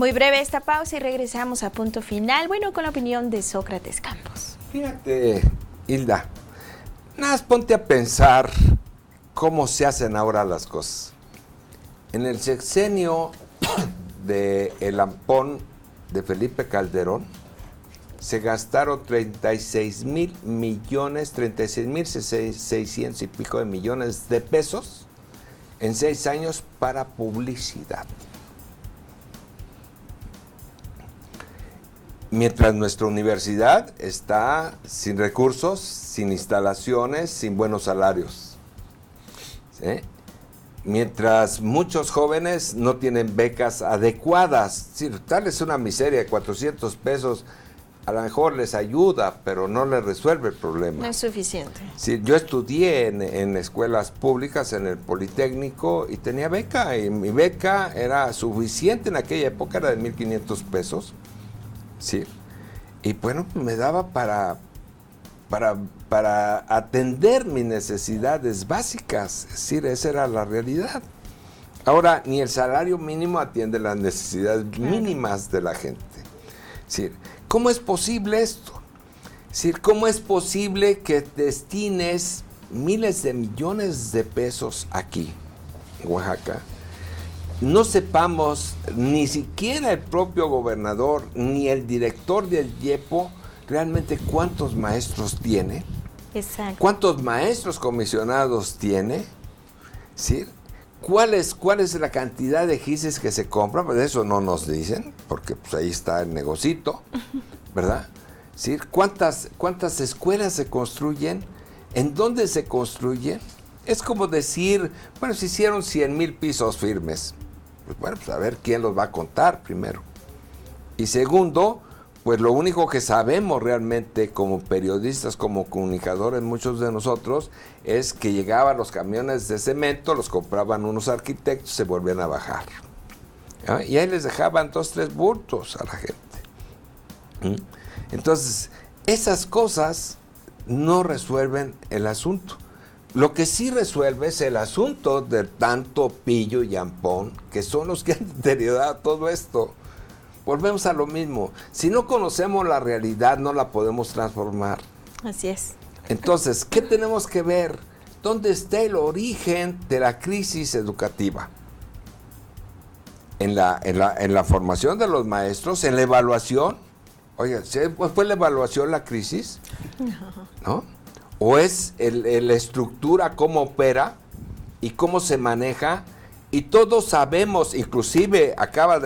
Muy breve esta pausa y regresamos a Punto Final. Bueno, con la opinión de Sócrates Campos. Fíjate, Hilda, nada más ponte a pensar cómo se hacen ahora las cosas. En el sexenio de El Ampón de Felipe Calderón, se gastaron 36,600 y pico de millones de pesos en 6 años para publicidad. Mientras nuestra universidad está sin recursos, sin instalaciones, sin buenos salarios. ¿Sí? Mientras muchos jóvenes no tienen becas adecuadas. Sí, tal es una miseria de 400 pesos. A lo mejor les ayuda, pero no les resuelve el problema. No es suficiente. Sí, yo estudié en escuelas públicas, en el Politécnico, y tenía beca, y mi beca era suficiente en aquella época, era de 1,500 pesos. Sí. Y bueno, me daba para atender mis necesidades básicas. Es decir, esa era la realidad. Ahora, ni el salario mínimo atiende las necesidades mínimas de la gente. Es decir, ¿cómo es posible esto? Es decir, ¿cómo es posible que destines miles de millones de pesos aquí, en Oaxaca? No sepamos, ni siquiera el propio gobernador, ni el director del IEPO, realmente cuántos maestros tiene. Exacto. ¿Cuántos maestros comisionados tiene? ¿Sí? ¿Cuál es la cantidad de gises que se compran? Pues eso no nos dicen, porque pues ahí está el negocito, ¿verdad? ¿Sí? ¿Cuántas escuelas se construyen? ¿En dónde se construyen? Es como decir, bueno, se hicieron 100,000 pisos firmes. Pues bueno, pues a ver quién los va a contar primero. Y segundo, pues lo único que sabemos realmente como periodistas, como comunicadores, muchos de nosotros, es que llegaban los camiones de cemento, los compraban unos arquitectos, se volvían a bajar. ¿Ah? Y ahí les dejaban 2, 3 bultos a la gente. Entonces, esas cosas no resuelven el asunto. Lo que sí resuelve es el asunto de tanto Pillo y Ampón, que son los que han deteriorado todo esto. Volvemos a lo mismo. Si no conocemos la realidad, no la podemos transformar. Así es. Entonces, ¿qué tenemos que ver? ¿Dónde está el origen de la crisis educativa? En la formación de los maestros, en la evaluación. Oiga, ¿fue la evaluación la crisis? ¿No? ¿O es la estructura, cómo opera y cómo se maneja? Y todos sabemos, inclusive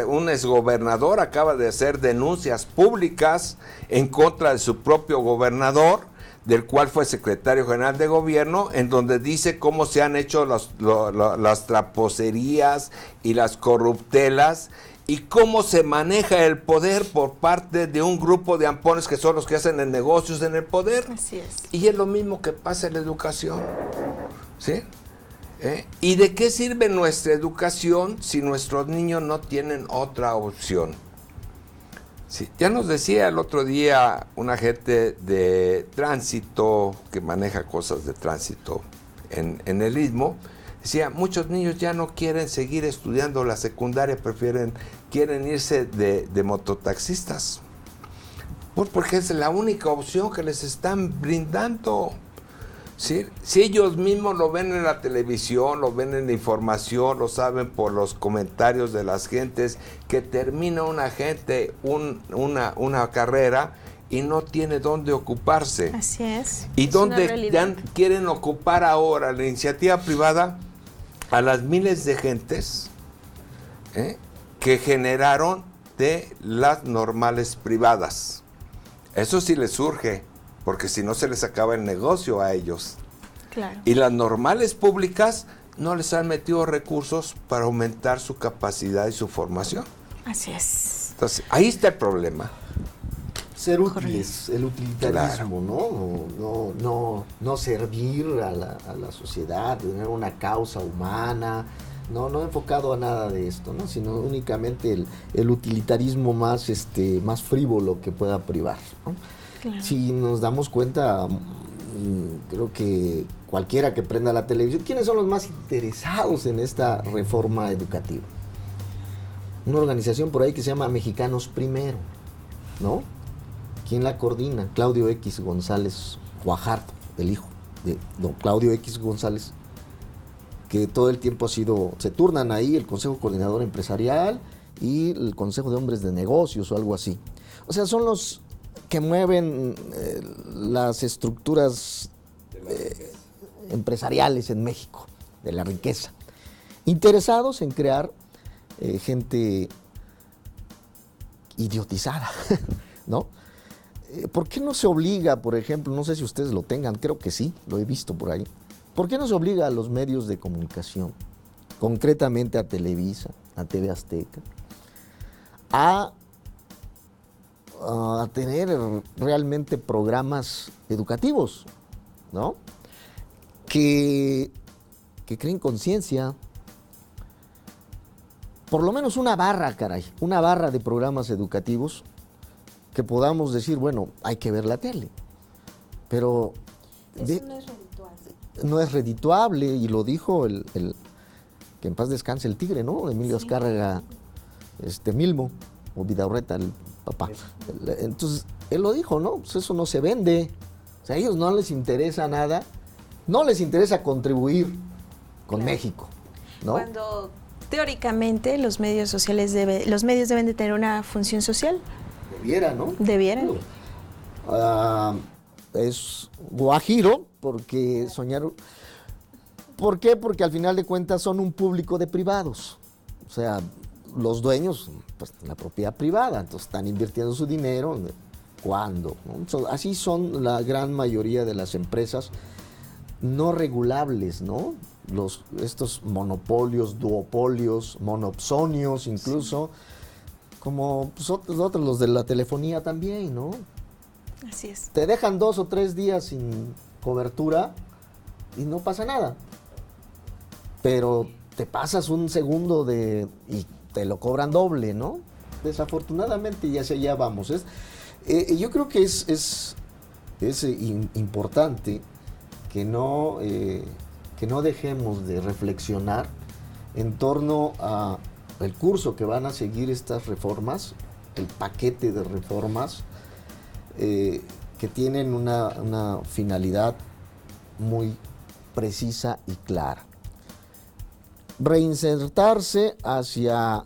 un exgobernador acaba de hacer denuncias públicas en contra de su propio gobernador, del cual fue secretario general de gobierno, en donde dice cómo se han hecho las traposerías y las corruptelas y cómo se maneja el poder por parte de un grupo de ampones que son los que hacen el negocios en el poder. Así es. Y es lo mismo que pasa en la educación, ¿sí? ¿Y de qué sirve nuestra educación si nuestros niños no tienen otra opción? Sí, ya nos decía el otro día un agente de tránsito que maneja cosas de tránsito en el Istmo, decía, muchos niños ya no quieren seguir estudiando la secundaria, quieren irse de mototaxistas, porque es la única opción que les están brindando. ¿Sí? Si ellos mismos lo ven en la televisión, lo ven en la información, lo saben por los comentarios de las gentes, que termina una gente una carrera y no tiene dónde ocuparse. Así es. ¿Y dónde quieren ocupar ahora la iniciativa privada? A las miles de gentes que generaron de las normales privadas. Eso sí les surge, porque si no se les acaba el negocio a ellos. Claro. Y las normales públicas no les han metido recursos para aumentar su capacidad y su formación. Así es. Entonces, ahí está el problema. Ser útiles, el utilitarismo, claro. No servir a la sociedad, tener una causa humana, no enfocado a nada de esto, ¿no? Sino únicamente el utilitarismo más frívolo que pueda privar, ¿no? Claro. Si nos damos cuenta, creo que cualquiera que prenda la televisión, ¿quiénes son los más interesados en esta reforma educativa? una organización por ahí que se llama Mexicanos Primero, ¿no? ¿Quién la coordina? Claudio X González Guajardo, el hijo de don Claudio X González, que todo el tiempo se turnan ahí el Consejo Coordinador Empresarial y el Consejo de Hombres de Negocios o algo así. O sea, son los que mueven las estructuras empresariales en México, de la riqueza, interesados en crear gente idiotizada, ¿no? ¿Por qué no se obliga, por ejemplo, no sé si ustedes lo tengan, creo que sí, lo he visto por ahí, ¿por qué no se obliga a los medios de comunicación, concretamente a Televisa, a TV Azteca, a tener realmente programas educativos, ¿no? Que creen conciencia, por lo menos una barra, caray, una barra de programas educativos que podamos decir, bueno, hay que ver la tele, pero eso no es redituable. No es redituable, y lo dijo el que en paz descanse el tigre, ¿no? Emilio Azcárraga Milmo, o Vidaurreta, el papá. Entonces, él lo dijo, ¿no? Pues eso no se vende. O sea, a ellos no les interesa nada, no les interesa contribuir con México, ¿no? Cuando teóricamente los medios sociales los medios deben de tener una función social. Debiera, ¿no? Debieran. Es guajiro porque soñar. ¿Por qué? Porque al final de cuentas son un público de privados. O sea, los dueños, pues la propiedad privada, entonces están invirtiendo su dinero. ¿Cuándo? ¿No? Así son la gran mayoría de las empresas no regulables, ¿no? Estos monopolios, duopolios, monopsonios incluso, como pues, otros, los de la telefonía también, ¿no? Así es. Te dejan 2 o 3 días sin cobertura y no pasa nada. Pero te pasas un segundo y te lo cobran doble, ¿no? Desafortunadamente, y hacia allá vamos. Yo creo que es importante que no dejemos de reflexionar en torno a el curso que van a seguir estas reformas, el paquete de reformas que tienen una finalidad muy precisa y clara. Reinsertarse hacia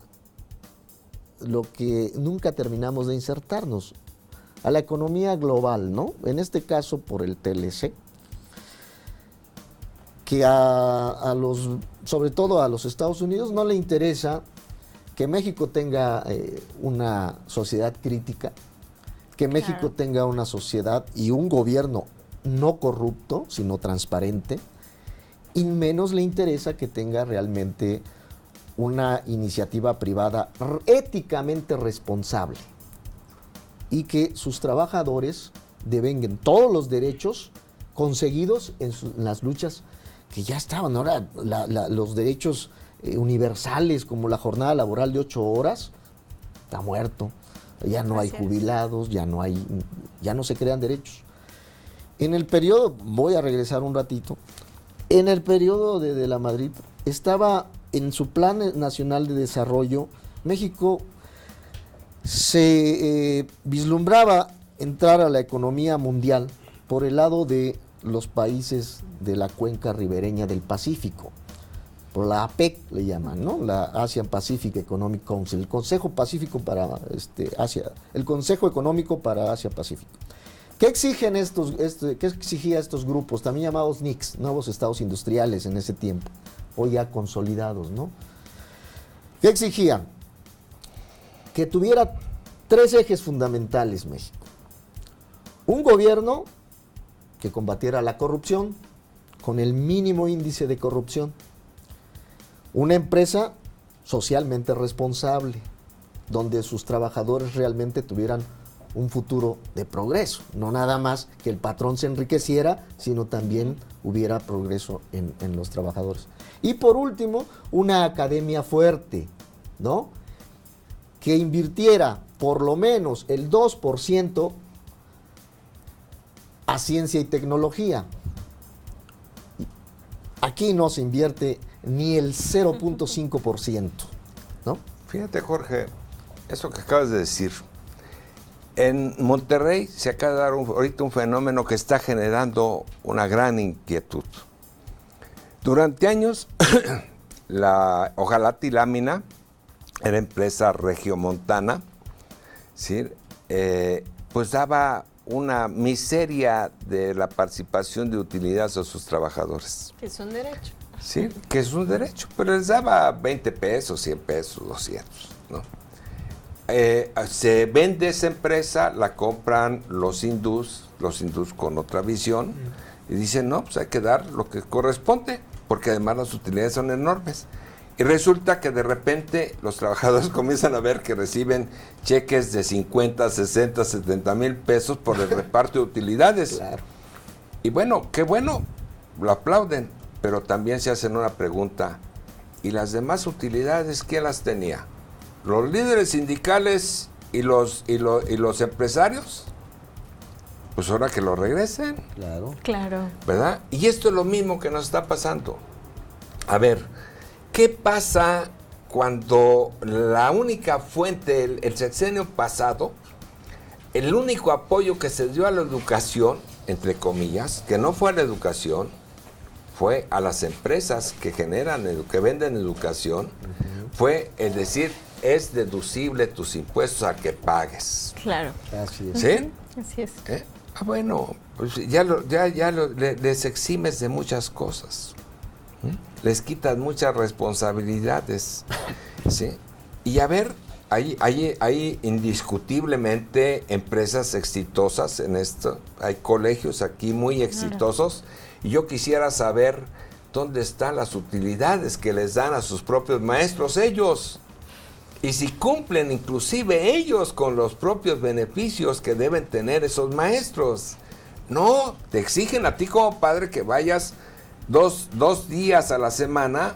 lo que nunca terminamos de insertarnos, a la economía global, ¿no? En este caso por el TLC, que sobre todo a los Estados Unidos no le interesa que México tenga una sociedad crítica, que México tenga una sociedad y un gobierno no corrupto, sino transparente, y menos le interesa que tenga realmente una iniciativa privada éticamente responsable y que sus trabajadores devenguen todos los derechos conseguidos en las luchas que ya estaban. Ahora los derechos universales como la jornada laboral de 8 horas está muerto, ya no hay jubilados, ya no se crean derechos. En el periodo, voy a regresar un ratito, en el periodo de la Madrid estaba en su Plan Nacional de Desarrollo, México se vislumbraba entrar a la economía mundial por el lado de los países de la cuenca ribereña del Pacífico, por la APEC le llaman, ¿no? La Asian Pacific Economic Council, el Consejo Pacífico para Asia, el Consejo Económico para Asia Pacífico. ¿Qué exigía estos grupos, también llamados NICs, nuevos estados industriales en ese tiempo, hoy ya consolidados, ¿no? ¿Qué exigían? Que tuviera 3 ejes fundamentales México. Un gobierno que combatiera la corrupción con el mínimo índice de corrupción. Una empresa socialmente responsable, donde sus trabajadores realmente tuvieran un futuro de progreso. No nada más que el patrón se enriqueciera, sino también hubiera progreso en los trabajadores. Y por último, una academia fuerte, ¿no? Que invirtiera por lo menos el 2% a ciencia y tecnología. Aquí no se invierte ni el 0.5%, ¿no? Fíjate, Jorge, eso que acabas de decir. En Monterrey se acaba de dar ahorita un fenómeno que está generando una gran inquietud. Durante años, la Ojalati Lámina era empresa regiomontana, ¿sí? Pues daba una miseria de la participación de utilidades a sus trabajadores. Que es un derecho. Sí, que es un derecho, pero les daba 20 pesos, 100 pesos, 200, ¿no? Se vende esa empresa, la compran los hindús con otra visión, y dicen, no, pues hay que dar lo que corresponde, porque además las utilidades son enormes. Y resulta que de repente los trabajadores comienzan a ver que reciben cheques de 50, 60, 70 mil pesos por el reparto de utilidades. Claro. Y bueno, qué bueno, lo aplauden, pero también se hacen una pregunta, ¿y las demás utilidades quién las tenía? ¿Los líderes sindicales y los empresarios? Pues ahora que lo regresen. Claro. Claro. ¿Verdad? Y esto es lo mismo que nos está pasando. A ver, ¿qué pasa cuando la única fuente, el sexenio pasado, el único apoyo que se dio a la educación, entre comillas, que no fue a la educación, fue a las empresas que que venden educación, fue el decir, es deducible tus impuestos a que pagues. Claro. Así es. ¿Sí? Así es. Bueno, pues les eximes de muchas cosas. Les quitas muchas responsabilidades. ¿Sí? Y a ver, hay indiscutiblemente empresas exitosas en esto. Hay colegios aquí muy exitosos. Y yo quisiera saber dónde están las utilidades que les dan a sus propios maestros ellos. Y si cumplen inclusive ellos con los propios beneficios que deben tener esos maestros. No, te exigen a ti como padre que vayas dos días a la semana,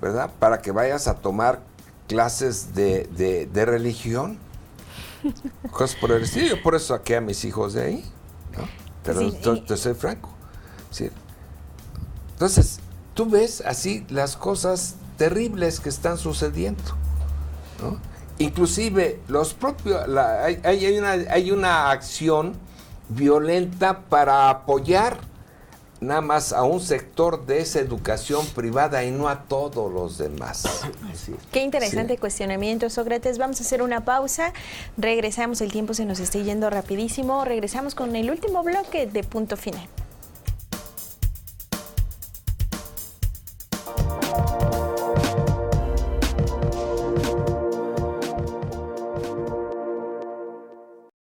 ¿verdad? Para que vayas a tomar clases de religión. Cosas por el estilo. Yo por eso saqué a mis hijos de ahí, ¿no? Pero Sí, te soy franco. ¿Sí? Entonces, tú ves así las cosas terribles que están sucediendo, ¿no? Inclusive los propios hay una acción violenta para apoyar nada más a un sector de esa educación privada y no a todos los demás. Así es. Qué interesante Sí. cuestionamiento, Sócrates. Vamos a hacer una pausa. Regresamos, el tiempo se nos está yendo rapidísimo. Regresamos con el último bloque de Punto Final.